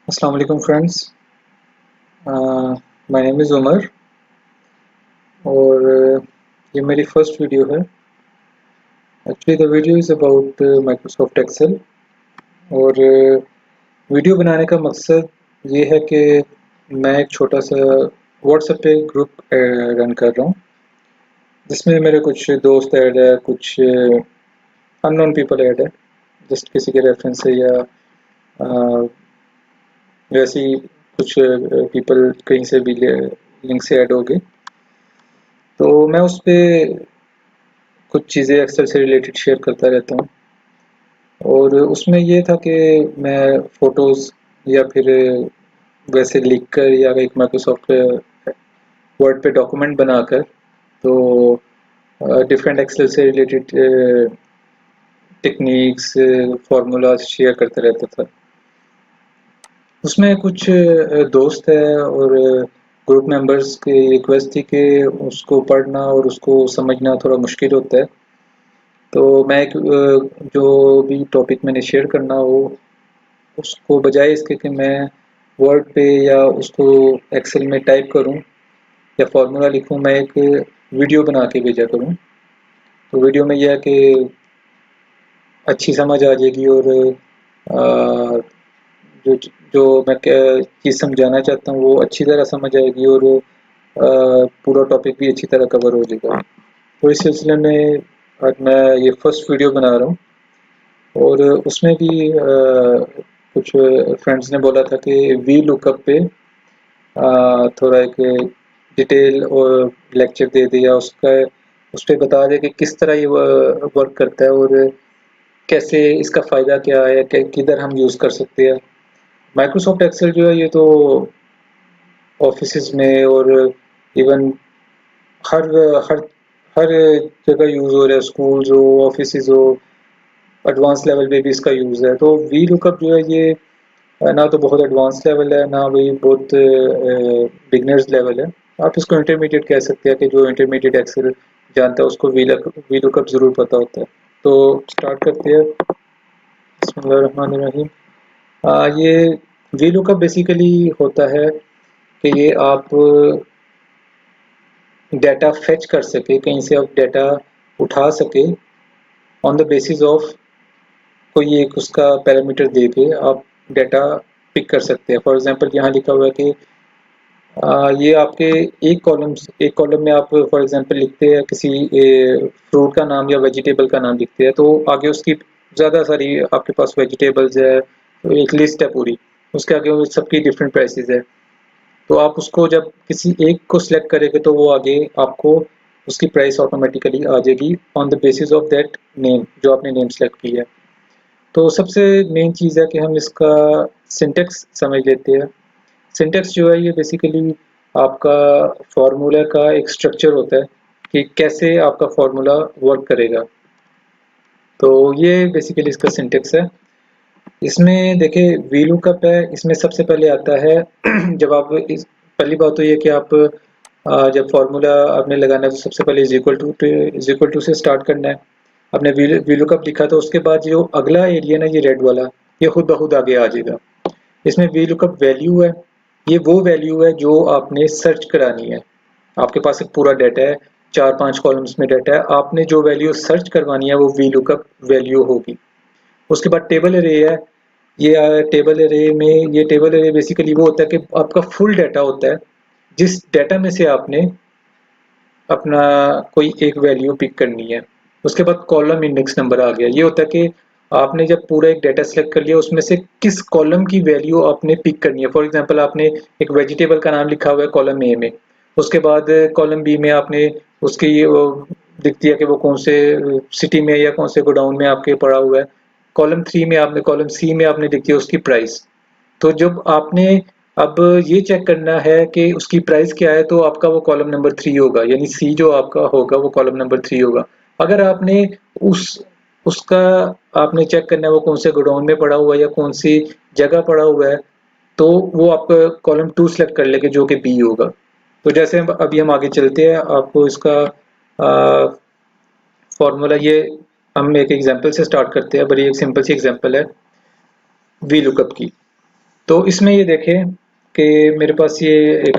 अस्सलाम वालेकुम friends. My name is Umar और ये मेरी फर्स्ट वीडियो है। Actually the video is about Microsoft Excel और वीडियो बनाने का मकसद ये है कि मैं एक छोटा सा व्हाट्सएप पे ग्रुप रन कर रहा हूँ जिसमें मेरे कुछ दोस्त ऐड है, कुछ अननोन पीपल ऐड है, जस्ट किसी के रेफरेंस से या वैसे ही कुछ पीपल कहीं से भी लिंक से ऐड हो गए। तो मैं उस पे कुछ चीज़ें एक्सेल से रिलेटेड शेयर करता रहता हूँ और उसमें ये था कि मैं फ़ोटोज़ या फिर वैसे लिख कर या एक माइक्रोसॉफ्ट वर्ड पे डॉक्यूमेंट बनाकर तो डिफरेंट एक्सेल से रिलेटेड टेक्निक्स फार्मूलाज शेयर करता रहता था। उसमें कुछ दोस्त है और ग्रुप मेंबर्स की रिक्वेस्ट थी कि उसको पढ़ना और उसको समझना थोड़ा मुश्किल होता है। तो मैं एक जो भी टॉपिक मैंने शेयर करना हो उसको बजाय इसके कि मैं वर्ड पे या उसको एक्सेल में टाइप करूं या फार्मूला लिखूं, मैं एक वीडियो बना के भेजा करूं। तो वीडियो में यह है कि अच्छी समझ आ जाएगी और अ, जो जो मैं चीज़ समझाना चाहता हूँ वो अच्छी तरह समझ आएगी और पूरा टॉपिक भी अच्छी तरह कवर हो जाएगा। तो इस सिलसिले में आज मैं ये फर्स्ट वीडियो बना रहा हूँ और उसमें भी कुछ फ्रेंड्स ने बोला था कि वी लुकअप पे थोड़ा एक डिटेल और लेक्चर दे दिया उसका, उस पर बता दे कि किस तरह ये वर्क करता है और कैसे इसका फ़ायदा क्या है, किधर हम यूज़ कर सकते हैं। माइक्रोसॉफ्ट एक्सेल जो है ये तो ऑफिस में और इवन हर हर हर जगह यूज़ हो रहा है, स्कूल्स हो, ऑफिस हो, एडवांस लेवल पे भी इसका यूज़ है। तो वी लुकअप जो है ये ना तो बहुत एडवांस लेवल है ना वही बहुत बिगनर्स लेवल है। आप इसको इंटरमीडिएट कह सकते हैं कि जो इंटरमीडिएट एक्सेल जानता है उसको वी लुकअप ज़रूर पता होता है। तो स्टार्ट करते हैं। बिस्मिल्लाहिर्रहमानिर्रहीम। ये वी लुकअप बेसिकली होता है कि ये आप डाटा फेच कर सके, कहीं से आप डाटा उठा सके ऑन द बेसिस ऑफ कोई एक उसका पैरामीटर दे के आप डाटा पिक कर सकते हैं। फॉर एग्जांपल यहाँ लिखा हुआ है कि ये आपके एक कॉलम में आप फॉर एग्जांपल लिखते हैं किसी फ्रूट का नाम या वेजिटेबल का नाम लिखते हैं, तो आगे उसकी ज़्यादा सारी आपके पास वेजिटेबल्स है, तो एक लिस्ट है पूरी, उसके आगे वो सबकी डिफरेंट प्राइसेस है। तो आप उसको जब किसी एक को सिलेक्ट करेंगे तो वो आगे आपको उसकी प्राइस ऑटोमेटिकली आ जाएगी on the basis of that name जो आपने नेम सेलेक्ट किया है। तो सबसे मेन चीज़ है कि हम इसका सिंटेक्स समझ लेते हैं। सिंटेक्स जो है ये बेसिकली आपका फार्मूला का एक स्ट्रक्चर होता है कि कैसे आपका फार्मूला वर्क करेगा। तो ये बेसिकली इसका सिंटेक्स है। इसमें देखिए वी लुकअप है, इसमें सबसे पहले आता है जब आप पहली बात तो ये कि आप जब फार्मूला आपने लगाना है तो सबसे पहले इज इक्वल टू से स्टार्ट करना है। आपने वी लुकअप लिखा तो उसके बाद जो अगला एरिया ना ये रेड वाला, ये खुद ब खुद आगे आ जाएगा। इसमें वी लुकअप वैल्यू है, ये वो वैल्यू है जो आपने सर्च करानी है। आपके पास एक पूरा डाटा है, 4-5 कॉलम्स में डाटा है, आपने जो वैल्यू सर्च करवानी है वो वी लुकअप वैल्यू होगी। उसके बाद टेबल एरे है। ये टेबल एरे में ये टेबल एरे बेसिकली वो होता है कि आपका फुल डाटा होता है, जिस डाटा में से आपने अपना कोई एक वैल्यू पिक करनी है। उसके बाद कॉलम इंडेक्स नंबर आ गया। ये होता है कि आपने जब पूरा एक डाटा सेलेक्ट कर लिया उसमें से किस कॉलम की वैल्यू आपने पिक करनी है। फॉर एग्जांपल आपने एक वेजिटेबल का नाम लिखा हुआ है कॉलम ए में, उसके बाद कॉलम बी में आपने उसकी वो लिख दिया कि वो कौन से सिटी में या कौन से गोडाउन में आपके पड़ा हुआ है। कॉलम सी में आपने लिख दिया उसकी प्राइस। तो जब आपने अब ये चेक करना है कि उसकी प्राइस क्या है तो आपका वो कॉलम नंबर 3 होगा, यानी सी जो आपका होगा वो कॉलम नंबर 3 होगा। अगर आपने उस उसका आपने चेक करना है वो कौन से गोडाउन में पड़ा हुआ है या कौन सी जगह पड़ा हुआ है, तो वो आपका कॉलम 2 सेलेक्ट कर लेंगे जो कि बी होगा। तो जैसे अभी हम आगे चलते हैं, आपको इसका फॉर्मूला ये हम एक एग्जांपल से स्टार्ट करते हैं। बड़ी एक सिंपल सी एग्जांपल है वी लुकअप की। तो इसमें ये देखें कि मेरे पास ये एक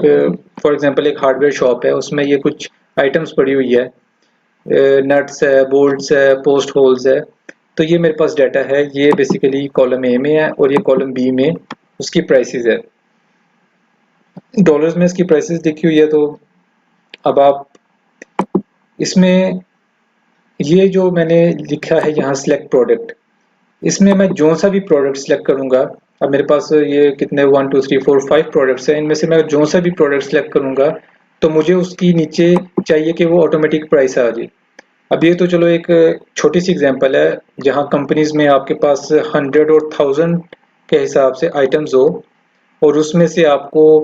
फॉर एग्जांपल एक हार्डवेयर शॉप है, उसमें ये कुछ आइटम्स पड़ी हुई है, नट्स है, बोल्ट्स है, पोस्ट होल्स है। तो ये मेरे पास डाटा है, ये बेसिकली कॉलम ए में है और ये कॉलम बी में उसकी प्राइसेस है। डॉलर्स में इसकी प्राइसेस लिखी हुई है। तो अब आप इसमें ये जो मैंने लिखा है यहाँ सिलेक्ट प्रोडक्ट, इसमें मैं जो सा भी प्रोडक्ट सिलेक्ट करूंगा, अब मेरे पास ये कितने 1 2 3 4 5 प्रोडक्ट्स हैं, इनमें से मैं जो सा भी प्रोडक्ट सिलेक्ट करूंगा तो मुझे उसकी नीचे चाहिए कि वो ऑटोमेटिक प्राइस आ जाए। अब ये तो चलो एक छोटी सी एग्जांपल है, जहाँ कंपनीज में आपके पास 100 और 1000 के हिसाब से आइटम्स हो और उसमें से आपको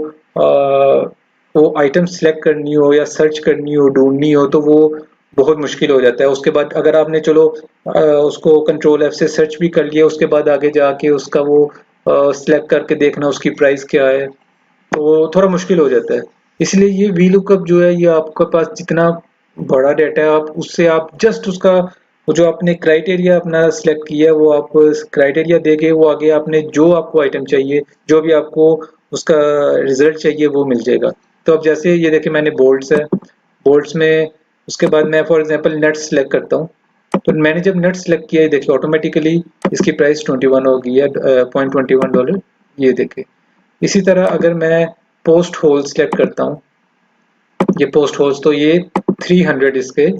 वो आइटम सेलेक्ट करनी हो या सर्च करनी हो, ढूंढनी हो, तो वो बहुत मुश्किल हो जाता है। उसके बाद अगर आपने चलो उसको कंट्रोल एफ से सर्च भी कर लिया, उसके बाद आगे जाके उसका वो सिलेक्ट करके देखना उसकी प्राइस क्या है, तो वो थोड़ा मुश्किल हो जाता है। इसलिए ये वी लुकअप जो है, ये आपके पास जितना बड़ा डाटा है, आप उससे आप जस्ट उसका वो जो आपने क्राइटेरिया अपना सिलेक्ट किया है, वो आप क्राइटेरिया देके वो आगे आपने जो आपको आइटम चाहिए, जो भी आपको उसका रिजल्ट चाहिए, वो मिल जाएगा। तो अब जैसे ये देखिए मैंने बोल्ट्स है, बोल्ट्स में उसके बाद मैं फॉर एग्जांपल नट सेलेक्ट करता हूँ। तो मैंने जब नट सेलेक्ट किया, ये देखिए ऑटोमेटिकली इसकी प्राइस 21 हो गई है, $0.21। ये देखिए इसी तरह अगर मैं पोस्ट होल सेलेक्ट करता हूँ, ये पोस्ट होल्स, तो ये 300 इसके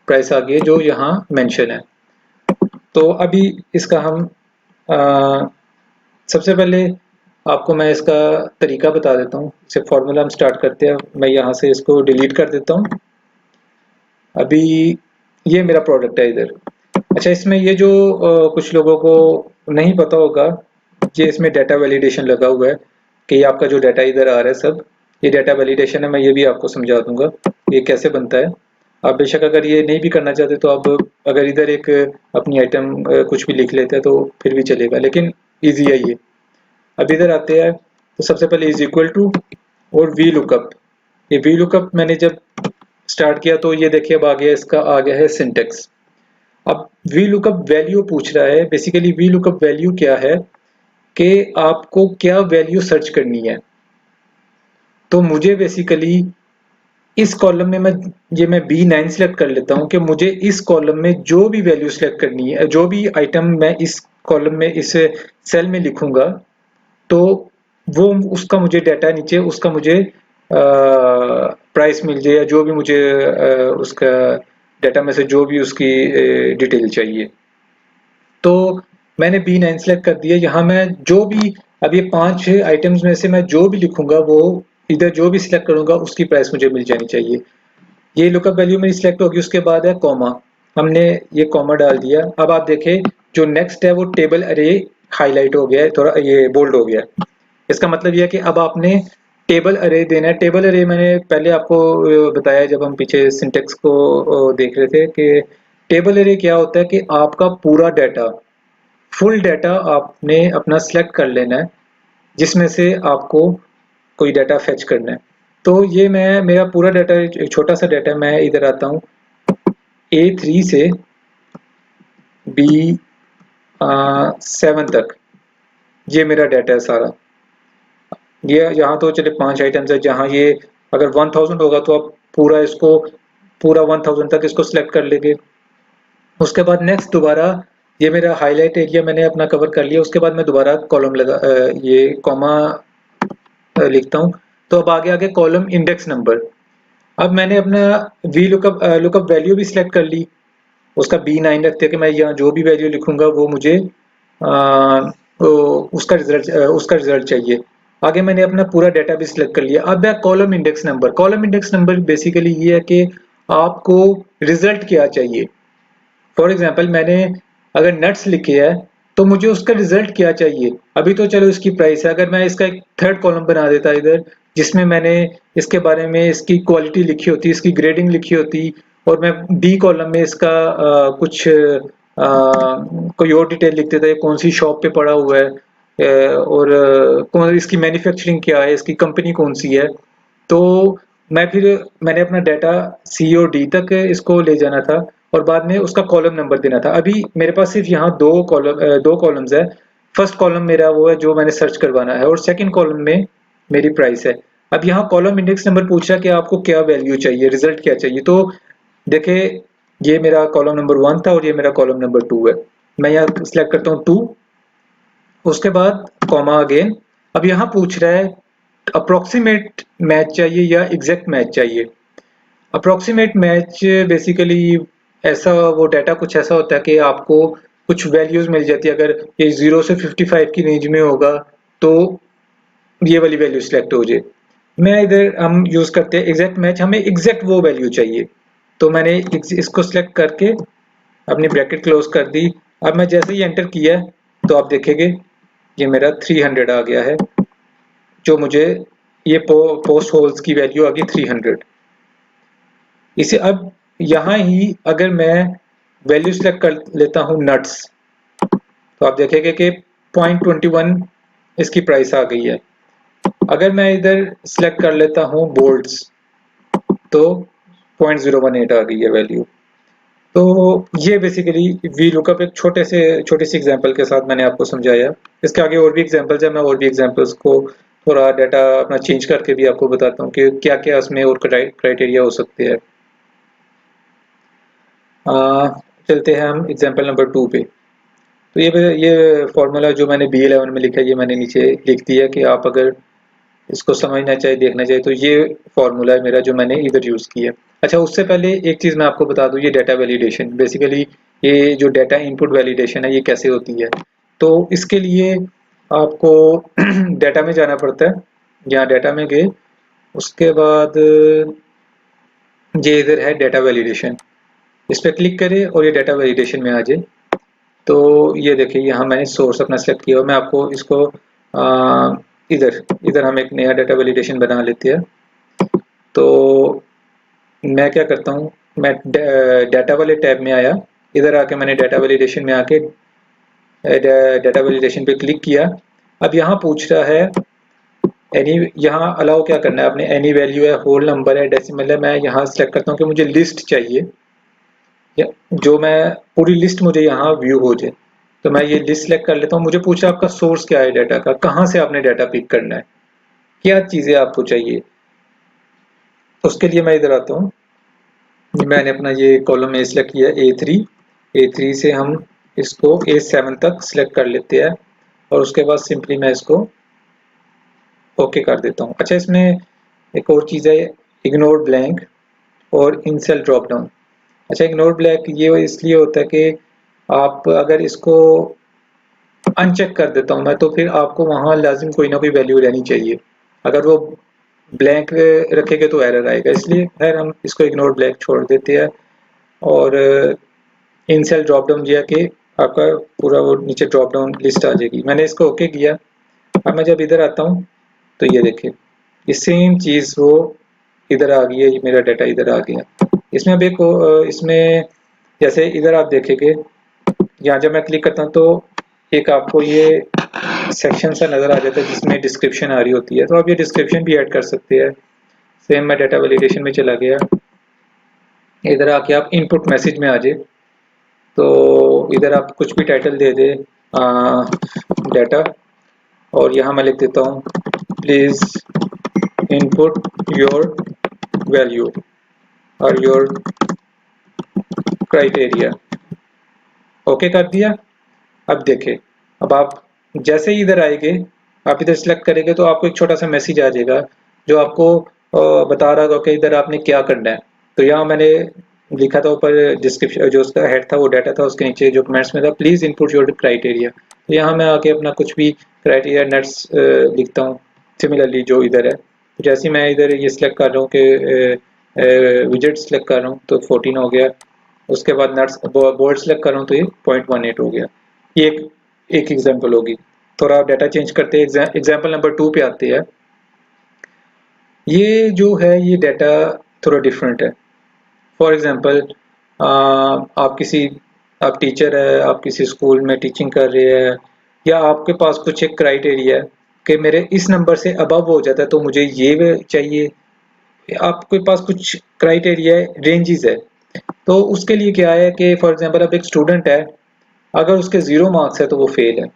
प्राइस आ गई है जो यहाँ मेंशन है। तो अभी इसका हम अ, सबसे पहले आपको मैं इसका तरीका बता देता हूँ। इसे फॉर्मूला हम स्टार्ट करते हैं, मैं यहाँ से इसको डिलीट कर देता हूँ। अभी ये मेरा प्रोडक्ट है इधर। अच्छा, इसमें ये जो कुछ लोगों को नहीं पता होगा, ये इसमें डाटा वैलिडेशन लगा हुआ है कि ये आपका जो डाटा इधर आ रहा है सब, ये डाटा वैलिडेशन है। मैं ये भी आपको समझा दूंगा ये कैसे बनता है। आप बेशक अगर ये नहीं भी करना चाहते तो आप अगर इधर एक अपनी आइटम कुछ भी लिख लेते हैं तो फिर भी चलेगा, लेकिन ईजी है ये। अब इधर आते हैं तो सबसे पहले इज इक्वल टू और वी लुकअप। ये वी लुकअप मैंने जब स्टार्ट किया तो ये देखिए अब आ गया, इसका आ गया है सिंटेक्स। अब वी लुकअप वैल्यू पूछ रहा है। बेसिकली वी लुकअप वैल्यू क्या है कि आपको क्या वैल्यू सर्च करनी है। तो मुझे बेसिकली इस कॉलम में मैं B9 सेलेक्ट कर लेता हूं कि मुझे इस कॉलम में जो भी वैल्यू सेलेक्ट करनी है, जो भी आइटम मैं इस कॉलम में इस सेल में लिखूंगा, तो वो उसका मुझे डाटा नीचे उसका मुझे प्राइस मिल जाए, या जो भी मुझे उसका डाटा में से जो भी उसकी डिटेल चाहिए। तो मैंने B9 सेलेक्ट कर दिया। यहाँ मैं जो भी अब ये 5 आइटम्स में से मैं जो भी लिखूंगा, वो इधर जो भी सिलेक्ट करूंगा उसकी प्राइस मुझे मिल जानी चाहिए। ये लुकअप वैल्यू मेरी सिलेक्ट होगी। उसके बाद है कॉमा, हमने ये कॉमा डाल दिया। अब आप देखें जो नेक्स्ट है वो टेबल अरे हाईलाइट हो गया है, थोड़ा ये बोल्ड हो गया है। इसका मतलब ये है कि अब आपने टेबल अरे देना है। टेबल अरे मैंने पहले आपको बताया जब हम पीछे सिंटेक्स को देख रहे थे कि टेबल अरे क्या होता है कि आपका पूरा डाटा, फुल डाटा आपने अपना सिलेक्ट कर लेना है जिसमें से आपको कोई डाटा फेच करना है। तो ये मैं मेरा पूरा डाटा, एक छोटा सा डाटा, मैं इधर आता हूँ A3 से B7 तक, ये मेरा डाटा है सारा। ये यहाँ तो चले 5 आइटम्स है, जहाँ ये अगर 1000 होगा तो आप पूरा इसको पूरा 1000 तक इसको सिलेक्ट कर लेंगे। उसके बाद नेक्स्ट दोबारा ये मेरा हाईलाइट एरिया मैंने अपना कवर कर लिया। उसके बाद मैं दोबारा कॉलम लगा ये कॉमा लिखता हूँ। तो अब आगे आगे कॉलम इंडेक्स नंबर। अब मैंने अपना वी लुकअप लुकअप वैल्यू भी सिलेक्ट कर ली। उसका B9 रखते हैं कि मैं यहाँ जो भी वैल्यू लिखूंगा वो मुझे उसका रिजल्ट चाहिए। आगे मैंने अपना पूरा डाटा भी सिलेक्ट कर लिया। अब है column index number. Column index number basically ये है कि आपको रिजल्ट क्या चाहिए। फॉर एग्जांपल मैंने अगर नट्स लिखे है तो मुझे उसका रिजल्ट क्या चाहिए। अभी तो चलो इसकी प्राइस है, अगर मैं इसका एक थर्ड कॉलम बना देता इधर जिसमें मैंने इसके बारे में इसकी क्वालिटी लिखी होती, इसकी ग्रेडिंग लिखी होती, और मैं डी कॉलम में इसका कुछ कोई और डिटेल लिख देता है, कौन सी शॉप पे पड़ा हुआ है, और कौन इसकी मैन्युफैक्चरिंग क्या है, इसकी कंपनी कौन सी है। तो मैंने अपना डाटा सी और डी तक इसको ले जाना था और बाद में उसका कॉलम नंबर देना था। अभी मेरे पास सिर्फ यहाँ दो कॉलम्स है। फर्स्ट कॉलम मेरा वो है जो मैंने सर्च करवाना है और सेकंड कॉलम में मेरी प्राइस है। अब यहाँ कॉलम इंडेक्स नंबर पूछ रहा है कि आपको क्या वैल्यू चाहिए, रिजल्ट क्या चाहिए। तो देखे ये मेरा कॉलम नंबर 1 था और ये मेरा कॉलम नंबर 2 है। मैं यहाँ सिलेक्ट करता हूँ 2, उसके बाद कॉमा अगेन। अब यहाँ पूछ रहा है अप्रोक्सीमेट मैच चाहिए या एग्जैक्ट मैच चाहिए। अप्रोक्सीमेट मैच बेसिकली ऐसा वो डाटा कुछ ऐसा होता है कि आपको कुछ वैल्यूज मिल जाती है। अगर ये 0 से 55 की रेंज में होगा तो ये वाली वैल्यू सिलेक्ट हो जाए। मैं इधर हम यूज करते हैं एग्जैक्ट मैच, हमें एग्जैक्ट वो वैल्यू चाहिए। तो मैंने इसको सिलेक्ट करके अपनी ब्रैकेट क्लोज कर दी। अब मैं जैसे ही एंटर किया तो आप देखेंगे ये मेरा 300 आ गया है, जो मुझे ये पोस्ट होल्स की वैल्यू आ गई 300। इसे अब यहाँ ही अगर मैं वैल्यू सेलेक्ट कर लेता हूँ नट्स, तो आप देखेंगे कि 0.21 इसकी प्राइस आ गई है। अगर मैं इधर सेलेक्ट कर लेता हूँ बोल्ट्स तो 0.018 आ गई है वैल्यू। तो ये बेसिकली वी लुकअप एक छोटी सी एग्जांपल के साथ मैंने आपको समझाया। इसके आगे और भी एग्जांपल्स है, मैं और भी एग्जांपल्स को थोड़ा डाटा अपना चेंज करके भी आपको बताता हूँ कि क्या क्या उसमें और क्राइटेरिया हो सकते हैं। चलते हैं हम एग्जांपल नंबर 2 पे। तो ये फॉर्मूला जो मैंने B11 में लिखा है ये मैंने नीचे लिख दिया कि आप अगर इसको समझना चाहिए, देखना चाहिए, तो ये फॉर्मूला है मेरा जो मैंने इधर यूज़ किया। अच्छा, उससे पहले एक चीज़ मैं आपको बता दूँ, ये डाटा वैलिडेशन बेसिकली ये जो डाटा इनपुट वैलिडेशन है ये कैसे होती है। तो इसके लिए आपको डाटा में जाना पड़ता है। यहाँ डाटा में गए, उसके बाद ये इधर है डाटा वैलिडेशन, इस पर क्लिक करें और ये डाटा वैलिडेशन में आ जाए। तो ये देखिए यहाँ मैंने सोर्स अपना सेलेक्ट किया और मैं आपको इसको इधर इधर हम एक नया डाटा वैलिडेशन बना लेते हैं। तो मैं क्या करता हूँ, मैं डाटा वाले टैब में आया, इधर आके मैंने डाटा वैलिडेशन में आके डाटा वैलिडेशन पे क्लिक किया। अब यहाँ पूछ रहा है एनी, यहाँ अलाउ क्या करना है आपने, एनी वैल्यू है, होल नंबर है, डेसिमल है। मैं यहाँ सेलेक्ट करता हूँ कि मुझे लिस्ट चाहिए, जो मैं पूरी लिस्ट मुझे यहाँ व्यू हो जाए। तो मैं ये लिस्ट सेलेक्ट कर लेता हूँ। मुझे पूछा आपका सोर्स क्या है डाटा का, कहाँ से आपने डाटा पिक करना है, क्या चीज़ें आपको चाहिए। उसके लिए मैं इधर आता हूँ, मैंने अपना ये कॉलम ए सिलेक्ट किया A3। A3 से हम इसको A7 तक सिलेक्ट कर लेते हैं और उसके बाद सिंपली मैं इसको ओके कर देता हूँ। अच्छा, इसमें एक और चीज़ है, इग्नोर ब्लैंक और इनसेल ड्रॉप डाउन। अच्छा, इग्नोर ब्लैंक ये इसलिए होता है कि आप अगर इसको अनचेक कर देता हूँ मैं, तो फिर आपको वहाँ लाजिम कोई ना कोई वैल्यू रहनी चाहिए। अगर वो ब्लैंक रखेंगे तो एरर आएगा, इसलिए खैर हम इसको इग्नोर ब्लैंक छोड़ देते हैं। और इनसेल ड्रॉप डाउन दिया कि आपका पूरा वो नीचे ड्रॉप डाउन लिस्ट आ जाएगी। मैंने इसको ओके किया। अब मैं जब इधर आता हूँ तो ये देखिए ये सेम चीज़ वो इधर आ गई है, ये मेरा डाटा इधर आ गया। इसमें अब एक इसमें जैसे इधर आप देखेंगे, यहाँ जब मैं क्लिक करता हूँ तो एक आपको ये सेक्शन सा नज़र आ जाता है जिसमें डिस्क्रिप्शन आ रही होती है। तो आप ये डिस्क्रिप्शन भी ऐड कर सकते हैं। सेम मैं डाटा वैलिडेशन में चला गया, इधर आके आप इनपुट मैसेज में आ जाए। तो इधर आप कुछ भी टाइटल दे दे डाटा, और यहाँ मैं लिख देता हूँ प्लीज इनपुट योर वैल्यू और योर क्राइटेरिया। ओके कर दिया। अब देखें, अब आप जैसे ही इधर आएंगे, आप इधर सेलेक्ट करेंगे तो आपको एक छोटा सा मैसेज आ जाएगा जो आपको बता रहा होगा कि इधर आपने क्या करना है। तो यहाँ मैंने लिखा था ऊपर डिस्क्रिप्शन, जो उसका हेड था वो डाटा था, उसके नीचे जो कमेंट्स में था प्लीज इनपुट योर क्राइटेरिया। तो यहाँ मैं आके अपना कुछ भी क्राइटेरिया नेट्स लिखता हूँ। सिमिलरली जो इधर है, तो जैसे ही मैं इधर ये सिलेक्ट कर रहा हूँ कि विजेट सेलेक्ट कर रहा हूँ तो 14 हो गया। उसके बाद नट्स बोल्ट सेलेक्ट कर रहा हूँ तो ये 0.18 हो गया। ये एक एग्जांपल होगी। थोड़ा डाटा चेंज करते हैं, एग्जांपल नंबर 2 पे आते हैं। ये जो है ये डाटा थोड़ा डिफरेंट है। फॉर एग्जांपल आप टीचर है, आप किसी स्कूल में टीचिंग कर रहे हैं, या आपके पास कुछ एक क्राइटेरिया है कि मेरे इस नंबर से अबव हो जाता है तो मुझे ये चाहिए। आपके पास कुछ क्राइटेरिया रेंजेस है। तो उसके लिए क्या है कि फॉर एग्जांपल अब एक स्टूडेंट है, अगर उसके 0 मार्क्स है तो वो फेल है।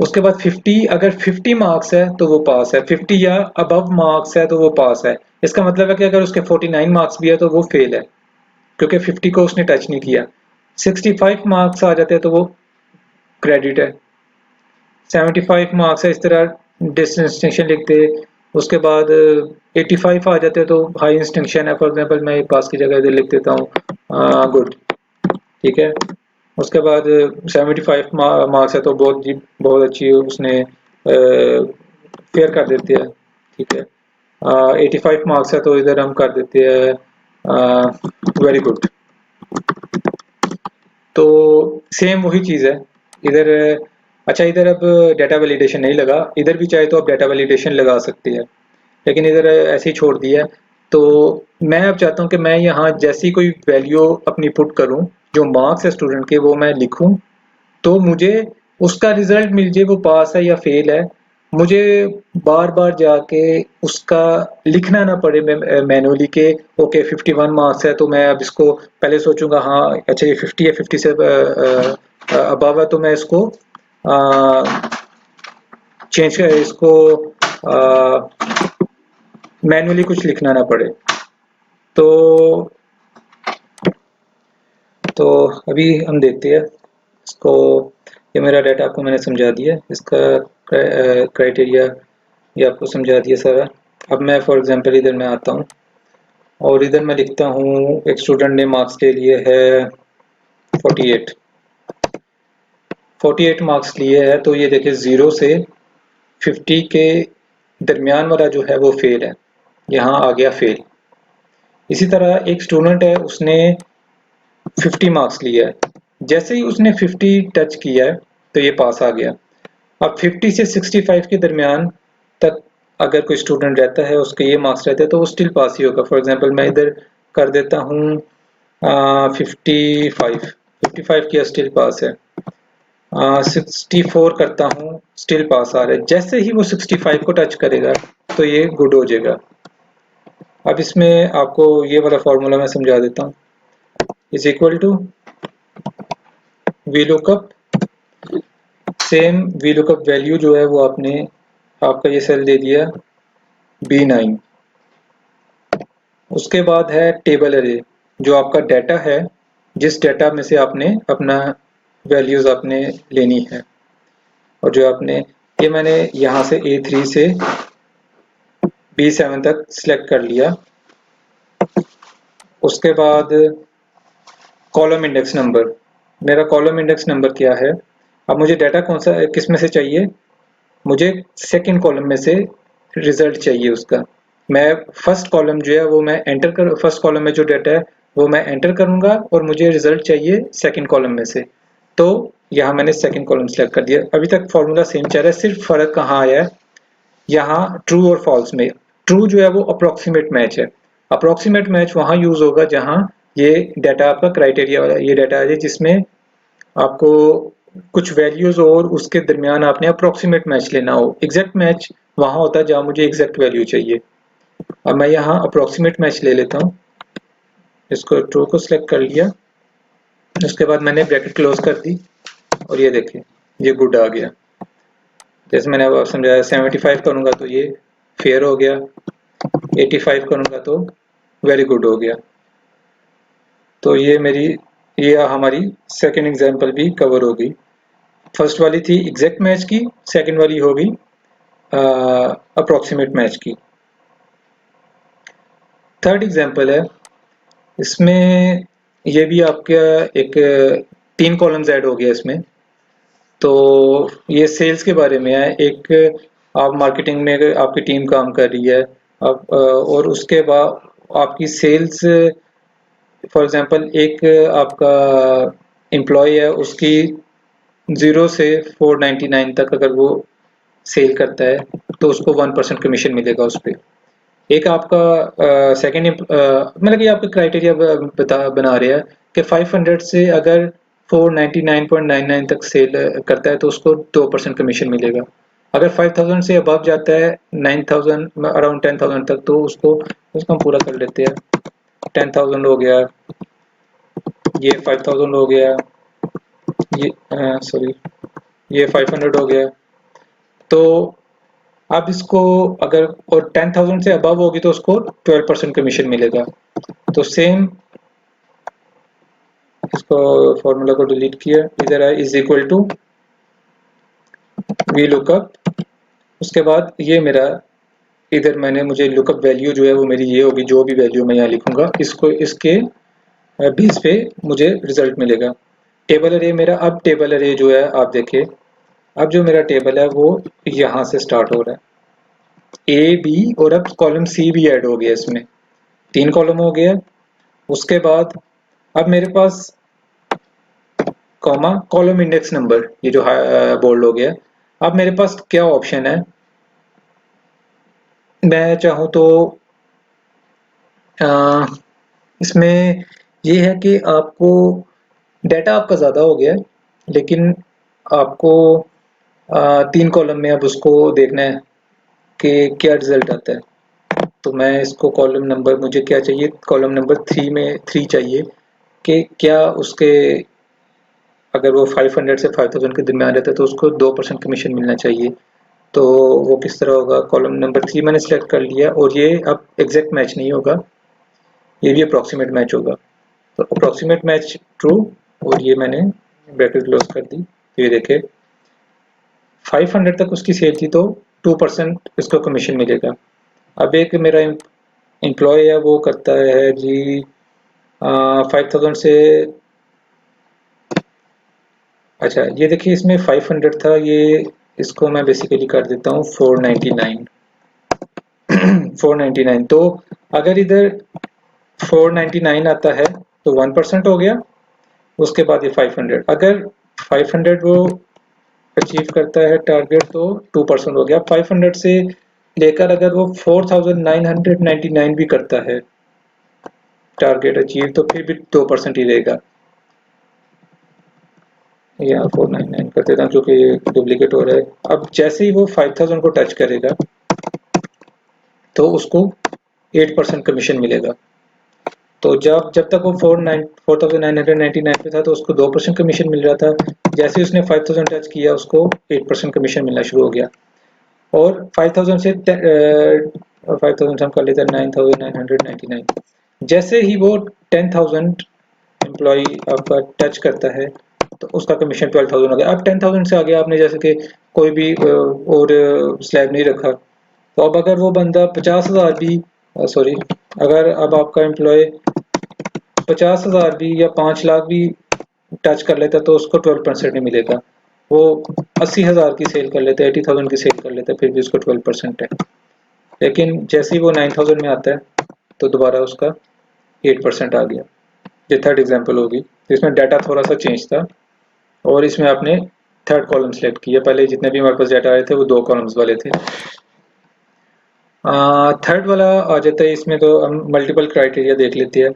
उसके बाद 50, अगर 50 मार्क्स है तो वो पास है, 50 या अबव मार्क्स है तो वो पास है। इसका मतलब है कि अगर उसके 49 मार्क्स भी है तो वो फेल है, क्योंकि 50 को उसने टच नहीं किया। 65 मार्क्स आ जाते हैं तो वो क्रेडिट है। 75 मार्क्स है, इस तरह डिस्टिंक्शन लिखते। उसके बाद 85 आ जाते हैं तो हाई डिस्टिंक्शन है। फॉर एग्जांपल मैं पास की जगह इधर लिख देता हूँ गुड, ठीक है। उसके बाद 75 मार्क्स है तो बहुत अच्छी उसने फेयर कर देते हैं, ठीक है। 85 मार्क्स है तो इधर हम कर देते हैं वेरी गुड। तो सेम वही चीज़ है इधर। अच्छा, इधर अब डाटा वैलिडेशन नहीं लगा, इधर भी चाहे तो आप डाटा वैलिडेशन लगा सकते हैं, लेकिन इधर ऐसे ही छोड़ दिया है। तो मैं अब चाहता हूँ कि मैं यहाँ जैसी कोई वैल्यू अपनी पुट करूँ, जो मार्क्स है स्टूडेंट के वो मैं लिखूँ, तो मुझे उसका रिजल्ट मिल जाए वो पास है या फेल है। मुझे बार बार जाके उसका लिखना ना पड़े मैनुअली के ओके 51 मार्क्स है तो मैं अब इसको पहले सोचूंगा, हाँ अच्छा ये 50 है, 50 से अबव है तो मैं इसको चेंज कर इसको मैनुअली कुछ लिखना ना पड़े। तो तो अभी हम देखते हैं इसको। ये मेरा डाटा आपको मैंने समझा दिया, इसका क्राइटेरिया ये आपको समझा दिया सारा। अब मैं फॉर एग्जांपल इधर मैं आता हूँ और इधर मैं लिखता हूँ एक स्टूडेंट ने मार्क्स ले लिए है 48। 48 मार्क्स लिए है तो ये देखिए 0 से 50 के दरमियान वाला जो है वो फेल है, यहाँ आ गया फेल। इसी तरह एक स्टूडेंट है, उसने 50 मार्क्स लिया है, जैसे ही उसने 50 टच किया है तो ये पास आ गया। अब 50 से 65 के दरमियान तक अगर कोई स्टूडेंट रहता है, उसके ये मार्क्स रहते हैं तो वो स्टिल पास ही होगा। फॉर एग्जांपल मैं इधर कर देता हूँ 55 किया, स्टिल पास है। 64 करता हूँ, स्टिल पास आ रहा है। जैसे ही वो 65 को टच करेगा तो ये गुड हो जाएगा। अब इसमें आपको ये वाला फॉर्मूला मैं समझा देता हूँ, is equal to V lookup. Same V lookup value जो है वो आपने आपका ये सेल दे दिया B9। उसके बाद है टेबल अरे, जो आपका डाटा है, जिस डाटा में से आपने अपना वैल्यूज आपने लेनी है। और जो आपने ये मैंने यहाँ से A3 से B7 तक सिलेक्ट कर लिया। उसके बाद कॉलम इंडेक्स नंबर, मेरा कॉलम इंडेक्स नंबर क्या है। अब मुझे डाटा कौन सा किस में से चाहिए, मुझे सेकंड कॉलम में से रिजल्ट चाहिए उसका। मैं फर्स्ट कॉलम जो है वो मैं एंटर कर, फर्स्ट कॉलम में जो डाटा है वो मैं एंटर करूंगा और मुझे रिजल्ट चाहिए सेकंड कॉलम में से। तो यहाँ मैंने सेकंड कॉलम सेलेक्ट कर दिया। अभी तक फॉर्मूला सेम चल रहा है, सिर्फ फर्क कहाँ आया है, यहाँ ट्रू और फॉल्स में। ट्रू जो है वो अप्रोक्सीमेट मैच है। अप्रोक्सीमेट मैच वहाँ यूज होगा जहाँ ये डाटा आपका क्राइटेरिया वाला ये डाटा है जिसमें आपको कुछ वैल्यूज और उसके दरमियान आपने अप्रोक्सीमेट मैच लेना हो। एग्जैक्ट मैच वहां होता है जहां मुझे एग्जैक्ट वैल्यू चाहिए। अब मैं यहाँ अप्रोक्सीमेट मैच ले लेता हूँ, इसको ट्रू को सिलेक्ट कर लिया। उसके बाद मैंने ब्रैकेट क्लोज कर दी और ये देखिए ये गुड आ गया। जैसे मैंने अब समझाया 75 करूंगा तो ये फेयर हो गया, 85 करूंगा तो वेरी गुड हो गया। तो ये हमारी सेकेंड एग्जाम्पल भी कवर होगी। फर्स्ट वाली थी एग्जैक्ट मैच की, सेकेंड वाली होगी अप्रोक्सीमेट मैच की। थर्ड एग्जाम्पल है, इसमें ये भी आपका एक 3 कॉलम्स ऐड हो गया इसमें। तो ये सेल्स के बारे में है। एक आप मार्केटिंग में अगर आपकी टीम काम कर रही है, आप और उसके बाद आपकी सेल्स, फॉर एग्जांपल एक आपका एम्प्लॉय है, उसकी 0 से 499 तक अगर वो सेल करता है तो उसको 1% कमीशन मिलेगा उस पे। एक आपका सेकेंड मतलब कि आपका क्राइटेरिया बना रहे हैं कि 500 से अगर 499.99 तक सेल करता है तो उसको 2% कमीशन मिलेगा। अगर 5000 से अबव जाता है 9000 अराउंड 10,000 तक तो उसको हम पूरा कर लेते हैं। 10,000 हो गया, ये 5000 हो गया, ये सॉरी ये 500 हो गया, तो अब इसको अगर और 10,000 से अबव होगी तो उसको 12% कमीशन मिलेगा। तो सेम इसको फॉर्मूला को डिलीट किया, इधर है is equal to V lookup, उसके बाद ये मेरा इधर मैंने मुझे लुकअप वैल्यू जो है वो मेरी ये होगी, जो भी वैल्यू मैं यहाँ लिखूंगा इसको इसके बेस पे मुझे रिजल्ट मिलेगा। टेबल अरे मेरा, अब टेबल अरे जो है आप देखिए, अब जो मेरा टेबल है वो यहाँ से स्टार्ट हो रहा है ए बी, और अब कॉलम सी भी ऐड हो गया, इसमें 3 कॉलम हो गया। उसके बाद अब मेरे पास कॉमा कॉलम इंडेक्स नंबर, ये जो बोल्ड हो गया। अब मेरे पास क्या ऑप्शन है, मैं चाहूँ तो अ, इसमें ये है कि आपको डाटा आपका ज़्यादा हो गया है, लेकिन आपको 3 कॉलम में अब उसको देखना है कि क्या रिजल्ट आता है। तो मैं इसको कॉलम नंबर, मुझे क्या चाहिए, कॉलम नंबर 3 में 3 चाहिए कि क्या उसके अगर वो 500 से 5000 के दरमियान रहता है तो उसको 2% कमीशन मिलना चाहिए। तो वो किस तरह होगा, कॉलम नंबर 3 मैंने सेलेक्ट कर लिया, और ये अब एग्जैक्ट मैच नहीं होगा, ये भी अप्रॉक्सीमेट मैच होगा। तो अप्रॉक्सीमेट मैच ट्रू, और ये मैंने ब्रैकेट क्लोज कर दी। तो ये देखे 500 तक उसकी सेल थी तो 2% इसको कमीशन मिलेगा। अब एक मेरा एम्प्लॉय है वो करता है जी 5000 से, अच्छा ये देखिए इसमें 500 था, ये इसको मैं बेसिकली कर देता हूँ 499। 499, तो अगर इधर 499 आता है तो 1% हो गया, उसके बाद ये 500, अगर 500 वो अचीव करता है टारगेट तो 2% हो गया। 500 से लेकर अगर वो 4999 भी करता है टारगेट अचीव, तो फिर भी 2% ही रहेगा। यहाँ 499 कर देता हूँ क्योंकि डुप्लीकेट हो रहा है। अब जैसे ही वो 5000 को टच करेगा तो उसको 8% कमीशन मिलेगा। तो जब जब तक वो 4999 पे था तो उसको 2% कमीशन मिल रहा था, जैसे ही उसने 5000 टच किया उसको 8% कमीशन मिलना शुरू हो गया। और 5000 से 5000 से हम कर लेते हैं 9999। जैसे ही वो 10,000 एम्प्लॉय आपका टच करता है तो उसका कमीशन 12,000 हो गया। अब 10,000 से आगे आपने जैसे कि कोई भी और स्लैब नहीं रखा, तो अब अगर वो बंदा 50,000 भी, सॉरी, अगर अब आपका एम्प्लॉय 50,000 भी या 5 लाख भी टच कर लेता तो उसको 12% नहीं मिलेगा। वो 80,000 की सेल कर लेते, 80,000 की सेल कर लेते, फिर भी उसको 12% है। लेकिन जैसे ही वो 9,000 में आता है तो दोबारा उसका 8% आ गया। ये थर्ड एग्जांपल होगी, इसमें डाटा थोड़ा सा चेंज था, और इसमें आपने थर्ड कॉलम सेलेक्ट किया। पहले जितने भी हमारे पास डाटा आए थे वो 2 कॉलम्स वाले थे। थर्ड वाला आ जाता है, इसमें तो हम मल्टीपल क्राइटेरिया देख लेते हैं।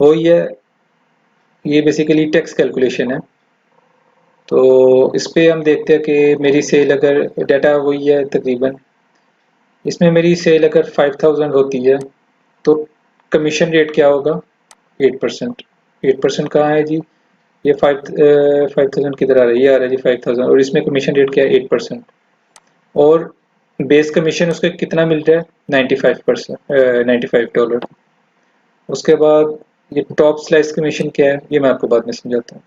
वो ये बेसिकली टैक्स कैलकुलेशन है। तो इस पे हम देखते हैं कि मेरी सेल, अगर डाटा वही है तकरीबन, इसमें मेरी सेल अगर 5000 होती है तो कमीशन रेट क्या होगा, 8%। 8% कहाँ है जी, ये 5000 किधर आ रहा है, ये आ रहा है जी 5000, और इसमें कमीशन रेट क्या है, 8%। और बेस कमीशन उसके कितना मिल रहा है, 95%, $95। उसके बाद ये टॉप स्लाइस कमीशन क्या है, ये मैं आपको बाद में समझाता हूँ।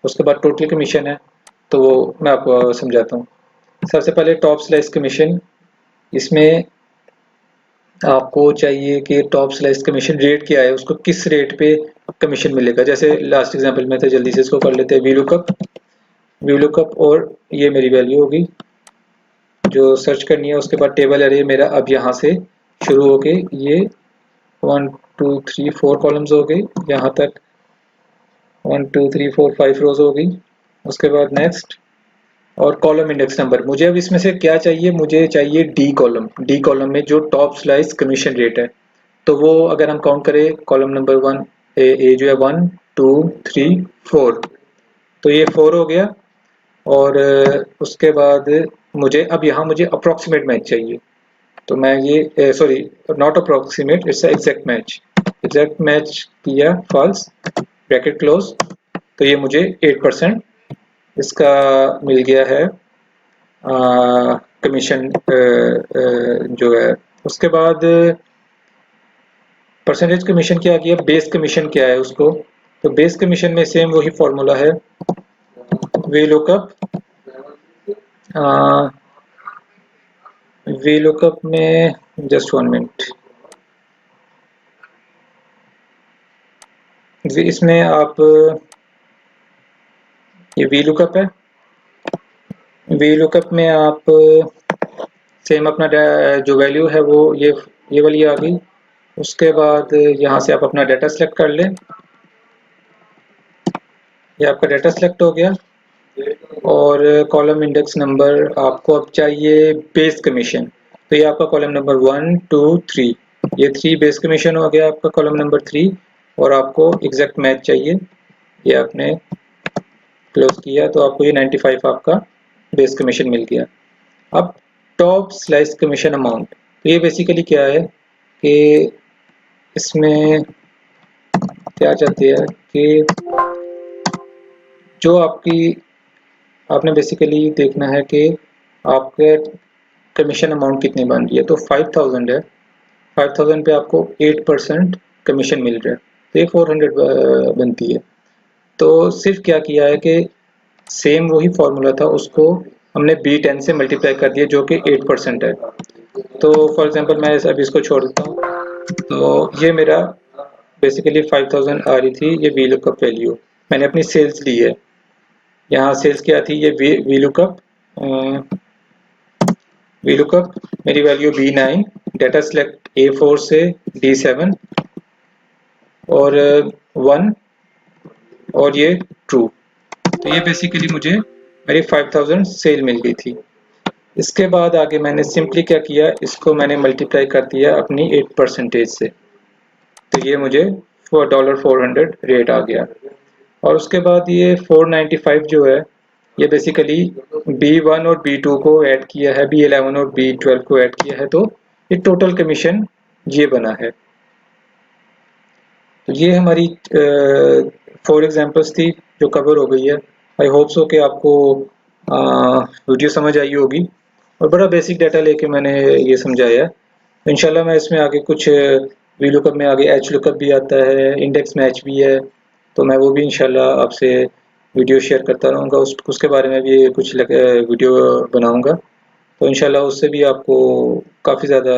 उसके बाद टोटल कमीशन है, तो वो मैं आपको समझाता हूँ। सबसे पहले टॉप स्लाइस कमीशन, इसमें आपको चाहिए कि टॉप स्लाइस कमीशन रेट क्या है, उसको किस रेट पे कमीशन मिलेगा। जैसे लास्ट एग्जांपल में था, जल्दी से इसको कर लेते हैं, वी लुकअप, और ये मेरी वैल्यू होगी जो सर्च करनी है। उसके बाद टेबल अरे मेरा अब यहाँ से शुरू होके ये 1 2 3 4 कॉलम्स हो गई, यहाँ तक 1 2 3 4 5 रोज हो गई। उसके बाद नेक्स्ट, और कॉलम इंडेक्स नंबर, मुझे अब इसमें से क्या चाहिए, मुझे चाहिए डी कॉलम में जो टॉप स्लाइस कमीशन रेट है। तो वो अगर हम काउंट करें, कॉलम नंबर 1 ए जो है 1 2 3 4, तो ये 4 हो गया। और उसके बाद मुझे अब यहाँ मुझे अप्रोक्सीमेट मैच चाहिए, तो मैं ये sorry, not approximate, it's exact match किया, फॉल्स, ब्रैकेट क्लोज। तो ये मुझे 8% इसका मिल गया है कमीशन जो है। उसके बाद परसेंटेज कमीशन क्या किया, बेस कमीशन क्या है उसको, तो बेस कमीशन में सेम वही फॉर्मूला है, वी लुकअप में जस्ट 1 मिनट, इसमें आप ये वी लुकअप है, वी लुकअप में आप सेम अपना जो वैल्यू है वो ये वाली आ गई। उसके बाद यहाँ से आप अपना डाटा सेलेक्ट कर लें, ये आपका डाटा सेलेक्ट हो गया। और कॉलम इंडेक्स नंबर आपको अब चाहिए बेस कमीशन, तो ये आपका कॉलम नंबर 1 2 3, ये 3 बेस कमीशन हो गया आपका कॉलम नंबर 3। और आपको एग्जैक्ट मैच चाहिए, ये आपने क्लोज किया तो आपको ये 95 आपका बेस कमीशन मिल गया। अब टॉप स्लाइस कमीशन अमाउंट, तो ये बेसिकली क्या है कि इसमें क्या चाहते हैं कि जो आपने बेसिकली देखना है कि आपके कमीशन अमाउंट कितनी बन रही है, तो 5000 है, 5000 पे आपको 8% कमीशन मिल रहा है, तो ये 400 बनती है। तो सिर्फ क्या किया है कि सेम वही फॉर्मूला था, उसको हमने B10 से मल्टीप्लाई कर दिया जो कि 8% है। तो फॉर एग्जांपल मैं अभी इसको छोड़ देता हूँ, तो ये मेरा बेसिकली 5000 आ रही थी, ये वी लुकअप वैल्यू मैंने अपनी सेल्स ली है। यहाँ सेल्स क्या थी, ये वी लुकअप मेरी value B9, data select A4 से D7 और 1 और ये ट्रू, तो ये बेसिकली मुझे मेरी 5000 सेल मिल गई थी। इसके बाद आगे मैंने सिंपली क्या किया, इसको मैंने मल्टीप्लाई कर दिया अपनी 8% से, तो ये मुझे $400 रेट आ गया। और उसके बाद ये 495 जो है, ये बेसिकली B1 और B2 को ऐड किया है, B11 और B12 को ऐड किया है, तो ये टोटल कमीशन ये बना है। तो ये हमारी 4 एग्जांपल्स थी जो कवर हो गई है। आई होप सो कि आपको वीडियो समझ आई होगी, और बड़ा बेसिक डाटा लेके मैंने ये समझाया है। तो इंशाल्लाह मैं इसमें आगे कुछ वी लुकअप में आगे एच लुकअप भी आता है, इंडेक्स मैच भी है, तो मैं वो भी इंशाल्लाह आपसे वीडियो शेयर करता रहूँगा, उसके बारे में भी कुछ वीडियो बनाऊँगा। तो इंशाल्लाह उससे भी आपको काफ़ी ज़्यादा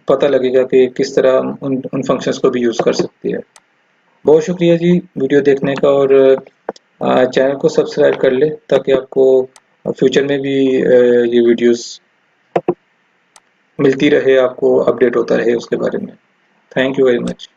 पता लगेगा कि किस तरह उन फंक्शंस को भी यूज़ कर सकती है। बहुत शुक्रिया जी वीडियो देखने का, और चैनल को सब्सक्राइब कर ले ताकि आपको फ्यूचर में भी ये वीडियोस मिलती रहे, आपको अपडेट होता रहे उसके बारे में। Thank you very much.